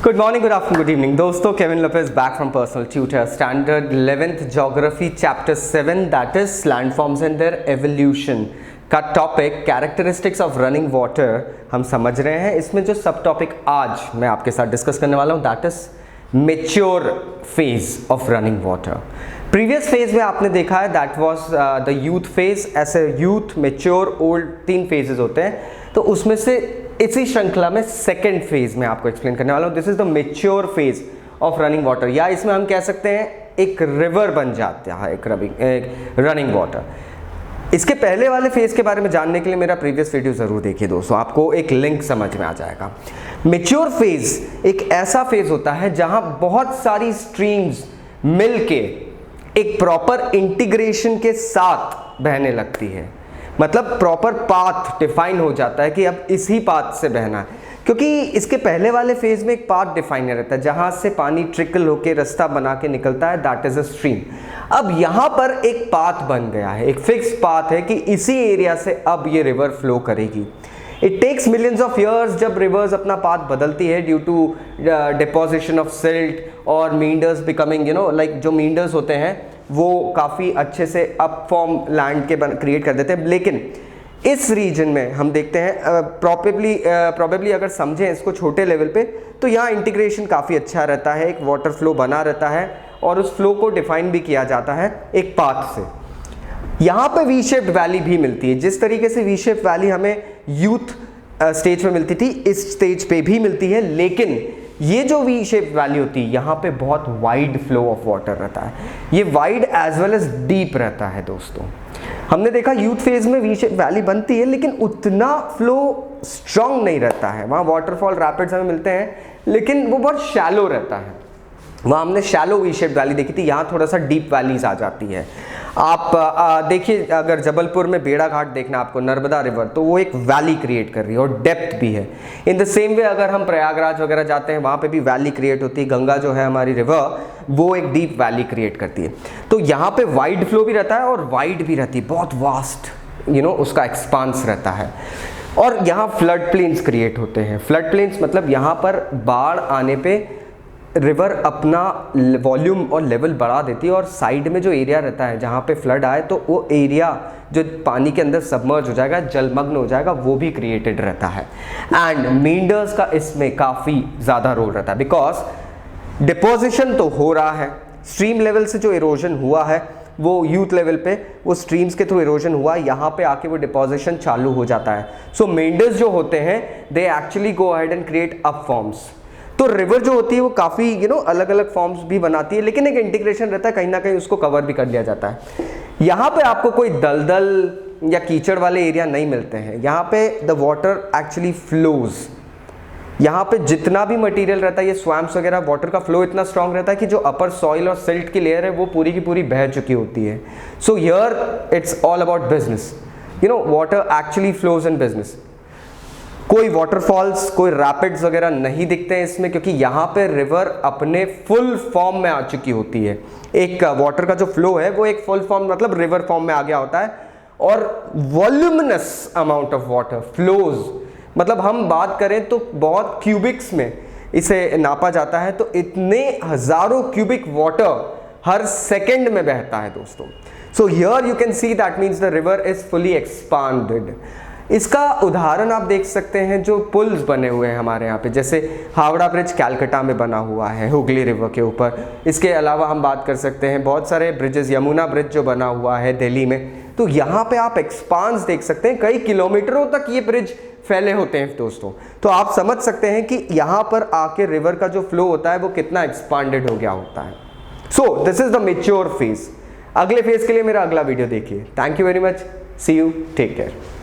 Good morning, good afternoon, good evening दोस्तों। Kevin Lopez back from personal tutor, standard 11th geography chapter 7 that is landforms and their evolution का topic characteristics of running water हम समझ रहे हैं। इसमें जो सब टॉपिक आज मैं आपके साथ डिस्कस करने वाला हूं that is mature phase of running water. Previous phase में आपने देखा है that was the youth phase. ऐसे यूथ, मेच्योर, ओल्ड 3 फेजेस होते हैं, तो उसमें से इसी श्रृंखला में सेकेंड फेज में आपको एक्सप्लेन करने वाला हूं। This is the mature phase of running water, या इसमें हम कह सकते हैं एक रिवर बन जाता है, एक रनिंग वाटर। इसके पहले वाले फेज के बारे में जानने के लिए मेरा प्रीवियस वीडियो जरूर देखिए दोस्तों, आपको एक लिंक समझ में आ जाएगा। मेच्योर फेज एक ऐसा फेज होता है जहां बहुत सारी स्ट्रीम्स मिलके एक प्रॉपर इंटीग्रेशन के साथ बहने लगती है। मतलब प्रॉपर पाथ डिफाइन हो जाता है कि अब इसी पाथ से बहना है, क्योंकि इसके पहले वाले फेज में एक पाथ डिफाइन रहता है जहां से पानी ट्रिकल होकर रास्ता बना के निकलता है, दैट इज अ स्ट्रीम। अब यहां पर एक पाथ बन गया है, एक फिक्स पाथ है कि इसी एरिया से अब ये रिवर फ्लो करेगी। It takes millions of years जब रिवर्स अपना पाथ बदलती है due to deposition of silt और मींडर्स बिकमिंग लाइक जो मींडर्स होते हैं वो काफ़ी अच्छे से अप फॉर्म लैंड के क्रिएट कर देते हैं। लेकिन इस रीजन में हम देखते हैं प्रॉबेबली अगर समझें इसको छोटे लेवल पे, तो यहाँ इंटीग्रेशन काफ़ी अच्छा रहता है, एक वाटर फ्लो बना रहता है और उस फ्लो को डिफाइन भी किया जाता है एक पाथ से। यहाँ पे वी शेप्ड वैली भी मिलती है। जिस तरीके से वी शेप्ड वैली हमें यूथ स्टेज में मिलती थी, इस स्टेज पे भी मिलती है, लेकिन ये जो वी शेप वैली होती है यहाँ पे बहुत वाइड फ्लो ऑफ वाटर रहता है। ये wide as well as deep रहता है दोस्तों। हमने देखा यूथ फेज में वी शेप वैली बनती है, लेकिन उतना फ्लो स्ट्रांग नहीं रहता है। वहाँ वाटरफॉल रैपिड्स हमें मिलते हैं, लेकिन वो बहुत शैलो रहता है। वहाँ हमने शैलो वी शेप वैली देखी थी, यहाँ थोड़ा सा डीप वैलीज आ जाती है। आप देखिए, अगर जबलपुर में बेड़ा घाट देखना आपको, नर्मदा रिवर, तो वो एक वैली क्रिएट कर रही है और डेप्थ भी है। इन द सेम वे अगर हम प्रयागराज वगैरह जाते हैं, वहाँ पे भी वैली क्रिएट होती है। गंगा जो है हमारी रिवर, वो एक डीप वैली क्रिएट करती है। तो यहाँ पे वाइड फ्लो भी रहता है और वाइड भी रहती है, बहुत वास्ट उसका एक्सपांस रहता है। और यहाँ फ्लड प्लेन्स क्रिएट होते हैं। फ्लड प्लेन्स मतलब यहाँ पर बाढ़ आने पर रिवर अपना वॉल्यूम और लेवल बढ़ा देती है और साइड में जो एरिया रहता है जहाँ पे फ्लड आए, तो वो एरिया जो पानी के अंदर सबमर्ज हो जाएगा, जलमग्न हो जाएगा, वो भी क्रिएटेड रहता है। एंड मींडर्स का इसमें काफ़ी ज़्यादा रोल रहता है, बिकॉज डिपोजिशन तो हो रहा है, स्ट्रीम लेवल से जो इरोजन हुआ है वो यूथ लेवल पे वो स्ट्रीम्स के थ्रू इरोजन हुआ, यहाँ पे आके वो डिपोजिशन चालू हो जाता है। सो मींडर्स जो होते हैं they actually go ahead and create up forms. तो रिवर जो होती है वो काफ़ी अलग अलग फॉर्म्स भी बनाती है, लेकिन एक इंटीग्रेशन रहता है, कहीं ना कहीं उसको कवर भी कर लिया जाता है। यहाँ पे आपको कोई दलदल या कीचड़ वाले एरिया नहीं मिलते हैं। यहाँ पे द वाटर एक्चुअली फ्लोज। यहाँ पे जितना भी मटेरियल रहता है, ये स्वैम्प्स वगैरह, वाटर का फ्लो इतना स्ट्रांग रहता है कि जो अपर सॉइल और सिल्ट की लेयर है वो पूरी की पूरी बह चुकी होती है। So here it's all about business. Water actually flows in business. कोई वाटरफॉल्स, कोई रैपिड्स वगैरह नहीं दिखते हैं इसमें, क्योंकि यहाँ पे रिवर अपने फुल फॉर्म में आ चुकी होती है। एक वाटर का जो फ्लो है वो एक फुल फॉर्म मतलब रिवर फॉर्म में आ गया होता है, और voluminous amount of water flows, मतलब हम बात करें तो बहुत क्यूबिक्स में इसे नापा जाता है, तो इतने हजारों क्यूबिक वाटर हर सेकेंड में बहता है दोस्तों। So here you can see that means the river is fully expanded. इसका उदाहरण आप देख सकते हैं जो पुल्स बने हुए हैं हमारे यहाँ पे, जैसे हावड़ा ब्रिज कैलकाटा में बना हुआ है हुगली रिवर के ऊपर। इसके अलावा हम बात कर सकते हैं बहुत सारे ब्रिजेस, यमुना ब्रिज जो बना हुआ है दिल्ली में, तो यहाँ पे आप एक्सपांस देख सकते हैं, कई किलोमीटरों तक ये ब्रिज फैले होते हैं दोस्तों। तो आप समझ सकते हैं कि यहाँ पर आके रिवर का जो फ्लो होता है वो कितना एक्सपांडेड हो गया होता है। So this is the mature phase. अगले फेज के लिए मेरा अगला वीडियो देखिए। Thank you very much, see you, take care.